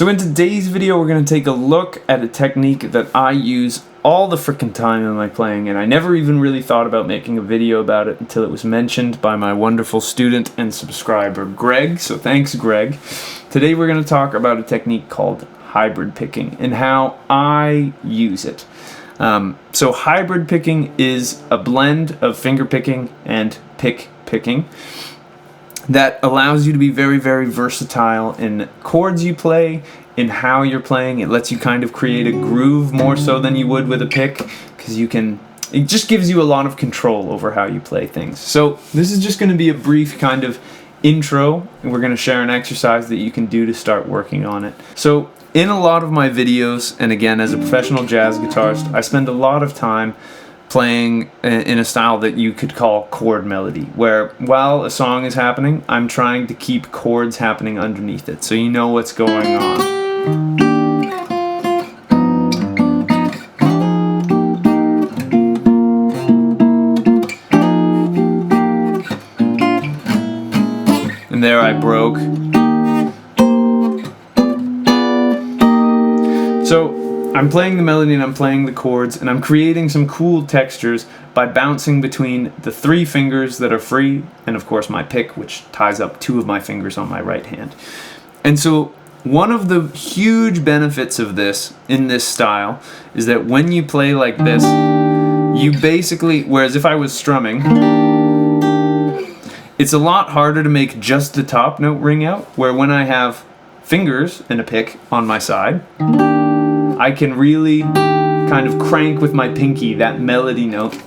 So in today's video, we're going to take a look at a technique that I use all the frickin' time in my playing, and I never even really thought about making a video about it until it was mentioned by my wonderful student and subscriber, Greg. So thanks, Greg. Today we're going to talk about a technique called hybrid picking and how I use it. So hybrid picking is a blend of finger picking and pick picking that allows you to be very, very versatile in chords you play, in how you're playing. It lets you kind of create a groove more so than you would with a pick, because it just gives you a lot of control over how you play things. So this is just going to be a brief kind of intro, and we're going to share an exercise that you can do to start working on it. So in a lot of my videos, and again as a professional jazz guitarist, I spend a lot of time playing in a style that you could call chord melody, where while a song is happening, I'm trying to keep chords happening underneath it, so you know what's going on. And there I broke. So I'm playing the melody and I'm playing the chords, and I'm creating some cool textures by bouncing between the 3 fingers that are free and of course my pick, which ties up 2 of my fingers on my right hand. And so one of the huge benefits of this in this style is that when you play like this, you basically, whereas if I was strumming, it's a lot harder to make just the top note ring out, where when I have fingers and a pick on my side, I can really kind of crank with my pinky that melody note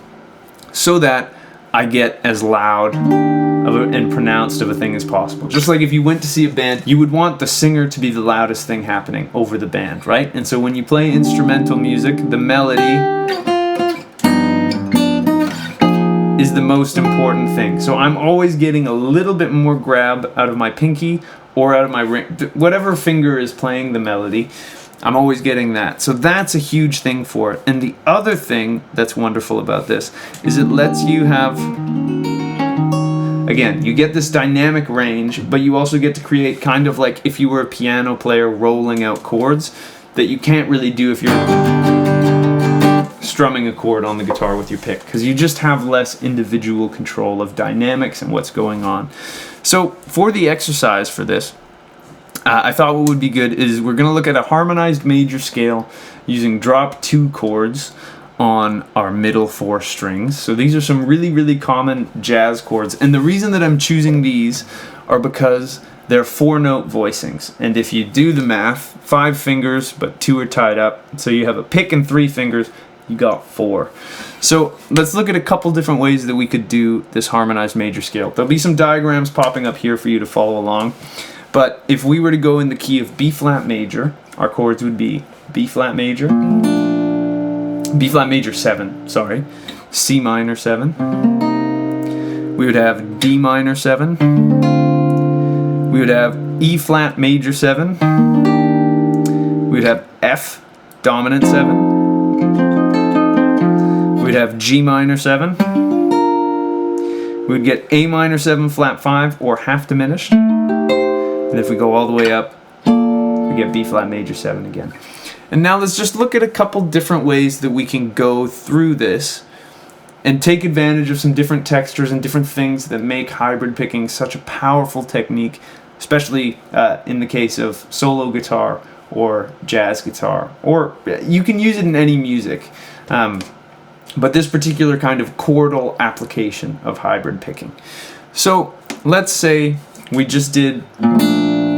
so that I get as loud and pronounced of a thing as possible. Just like if you went to see a band, you would want the singer to be the loudest thing happening over the band, right? And so when you play instrumental music, the melody is the most important thing. So I'm always getting a little bit more grab out of my pinky or out of my ring, whatever finger is playing the melody. I'm always getting that. So that's a huge thing for it. And the other thing that's wonderful about this is it lets you have, again, you get this dynamic range, but you also get to create kind of like if you were a piano player rolling out chords that you can't really do if you're strumming a chord on the guitar with your pick, because you just have less individual control of dynamics and what's going on. So for the exercise for this, I thought what would be good is we're going to look at a harmonized major scale using drop 2 chords on our middle 4 strings. So these are some really, really common jazz chords. And the reason that I'm choosing these are because they're 4-note voicings. And if you do the math, 5 fingers, but 2 are tied up. So you have a pick and 3 fingers, you got 4. So let's look at a couple different ways that we could do this harmonized major scale. There'll be some diagrams popping up here for you to follow along. But if we were to go in the key of B flat major, our chords would be B flat major 7, sorry, C minor 7. We would have D minor 7. We would have E flat major 7. We would have F dominant 7. We'd have G minor 7. We would get A minor 7 flat 5 or half diminished. And if we go all the way up, we get B flat major 7 again. And now let's just look at a couple different ways that we can go through this and take advantage of some different textures and different things that make hybrid picking such a powerful technique, especially in the case of solo guitar or jazz guitar, or you can use it in any music. But this particular kind of chordal application of hybrid picking. So let's say we just did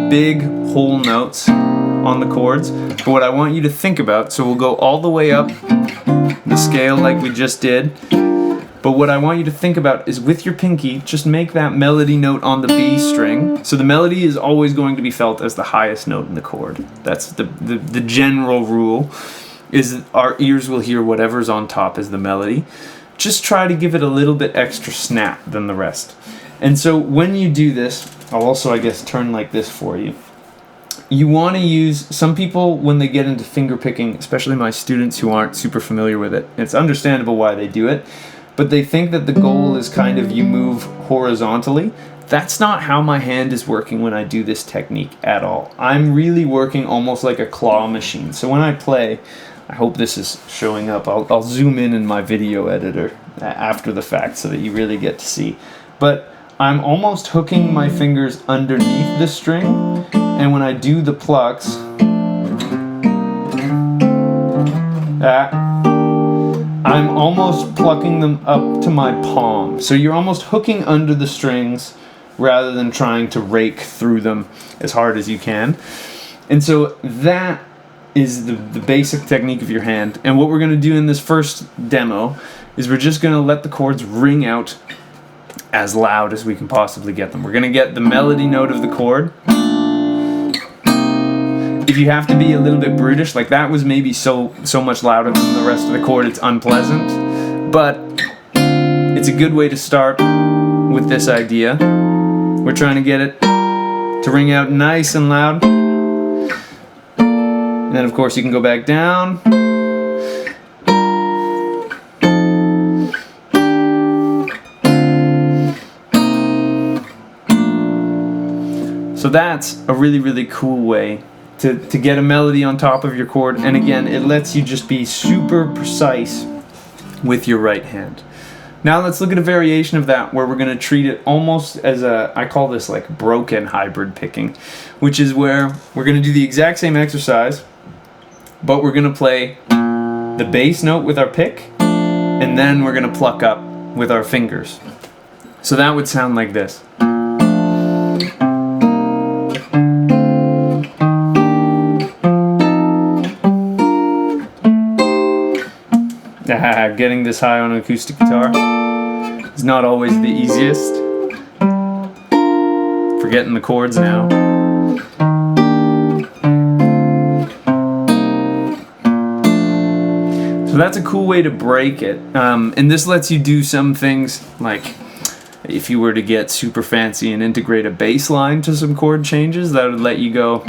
big whole notes on the chords, but what I want you to think about, so we'll go all the way up the scale like we just did, but what I want you to think about is with your pinky, just make that melody note on the B string. So the melody is always going to be felt as the highest note in the chord. That's the general rule, is our ears will hear whatever's on top as the melody. Just try to give it a little bit extra snap than the rest. And so when you do this, I'll also, I guess, turn like this for you. You want to use, some people when they get into finger picking, especially my students who aren't super familiar with it, it's understandable why they do it, but they think that the goal is kind of you move horizontally that's not how my hand is working when I do this technique at all. I'm really working almost like a claw machine. So when I play, I hope this is showing up. I'll zoom in my video editor after the fact so that you really get to see. But I'm almost hooking my fingers underneath the string, and when I do the plucks, I'm almost plucking them up to my palm. So you're almost hooking under the strings rather than trying to rake through them as hard as you can. And so that is the basic technique of your hand. And what we're going to do in this first demo is we're just going to let the chords ring out as loud as we can possibly get them. We're going to get the melody note of the chord. If you have to be a little bit brutish, like that was maybe so much louder than the rest of the chord, it's unpleasant. But it's a good way to start with this idea. We're trying to get it to ring out nice and loud. And then of course you can go back down. So that's a really, really cool way to get a melody on top of your chord. And again, it lets you just be super precise with your right hand. Now let's look at a variation of that where we're going to treat it almost as I call this like broken hybrid picking, which is where we're going to do the exact same exercise, but we're going to play the bass note with our pick, and then we're going to pluck up with our fingers. So that would sound like this. Getting this high on an acoustic guitar is not always the easiest. Forgetting the chords now. So that's a cool way to break it. And this lets you do some things like if you were to get super fancy and integrate a bass line to some chord changes, that would let you go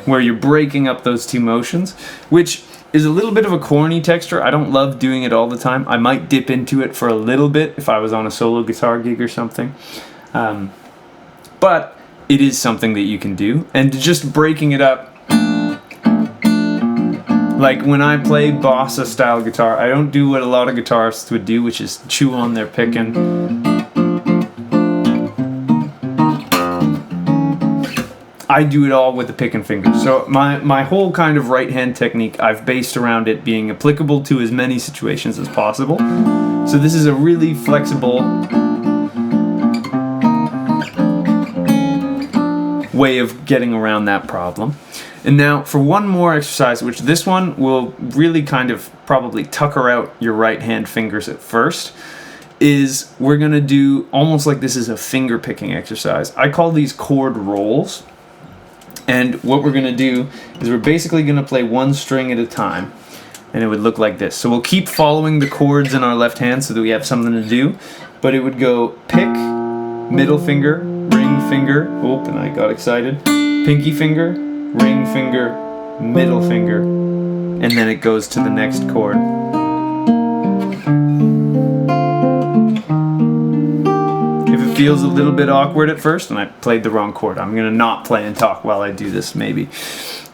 where you're breaking up those two motions, which is a little bit of a corny texture. I don't love doing it all the time. I might dip into it for a little bit if I was on a solo guitar gig or something. But it is something that you can do. And just breaking it up, like when I play bossa style guitar, I don't do what a lot of guitarists would do, which is chew on their picking. I do it all with the pick and finger. So my whole kind of right hand technique, I've based around it being applicable to as many situations as possible. So this is a really flexible way of getting around that problem. And now for one more exercise, which this one will really kind of probably tucker out your right hand fingers at first, is we're going to do almost like this is a finger picking exercise. I call these chord rolls. And what we're going to do is we're basically going to play one string at a time. And it would look like this. So we'll keep following the chords in our left hand so that we have something to do. But it would go pick, middle finger, ring finger. Oh, and I got excited. Pinky finger, ring finger, middle finger. And then it goes to the next chord. Feels a little bit awkward at first, and I played the wrong chord. I'm gonna not play and talk while I do this maybe.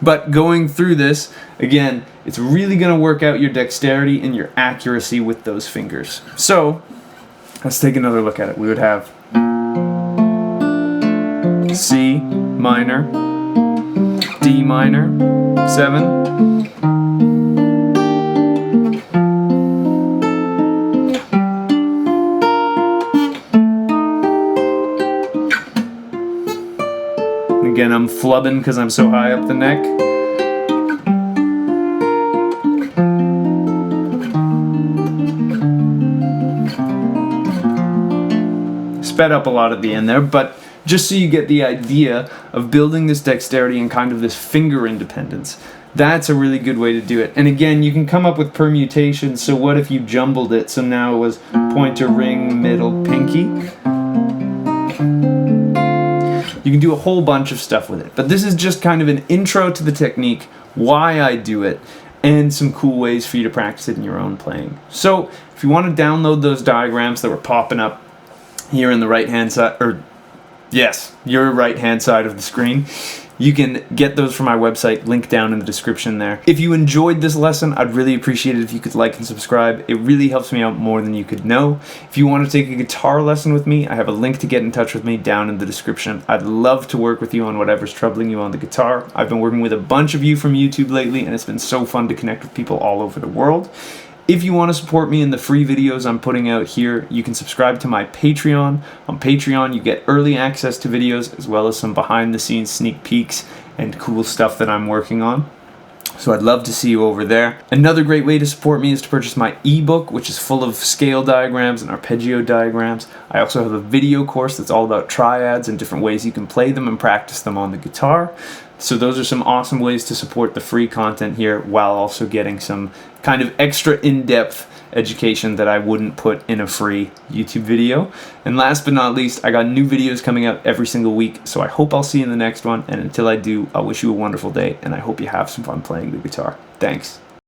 But going through this, again, it's really gonna work out your dexterity and your accuracy with those fingers. So, let's take another look at it. We would have C minor, D minor, 7, again, I'm flubbing because I'm so high up the neck. Sped up a lot at the end there, but just so you get the idea of building this dexterity and kind of this finger independence, that's a really good way to do it. And again, you can come up with permutations. So what if you jumbled it? So now it was pointer, ring, middle, pinky. You can do a whole bunch of stuff with it. But this is just kind of an intro to the technique, why I do it, and some cool ways for you to practice it in your own playing. So If you want to download those diagrams that were popping up here in the right-hand side, or yes, your right-hand side of the screen, you can get those from my website, link down in the description there. If you enjoyed this lesson, I'd really appreciate it if you could like and subscribe. It really helps me out more than you could know. If you want to take a guitar lesson with me, I have a link to get in touch with me down in the description. I'd love to work with you on whatever's troubling you on the guitar. I've been working with a bunch of you from YouTube lately, and it's been so fun to connect with people all over the world. If you want to support me in the free videos I'm putting out here, you can subscribe to my Patreon. On Patreon, you get early access to videos as well as some behind-the-scenes sneak peeks and cool stuff that I'm working on. So I'd love to see you over there. Another great way to support me is to purchase my ebook, which is full of scale diagrams and arpeggio diagrams. I also have a video course that's all about triads and different ways you can play them and practice them on the guitar. So those are some awesome ways to support the free content here while also getting some kind of extra in-depth education that I wouldn't put in a free YouTube video. And last but not least, I got new videos coming out every single week, so I hope I'll see you in the next one. And until I do, I'll wish you a wonderful day, and I hope you have some fun playing the guitar. Thanks.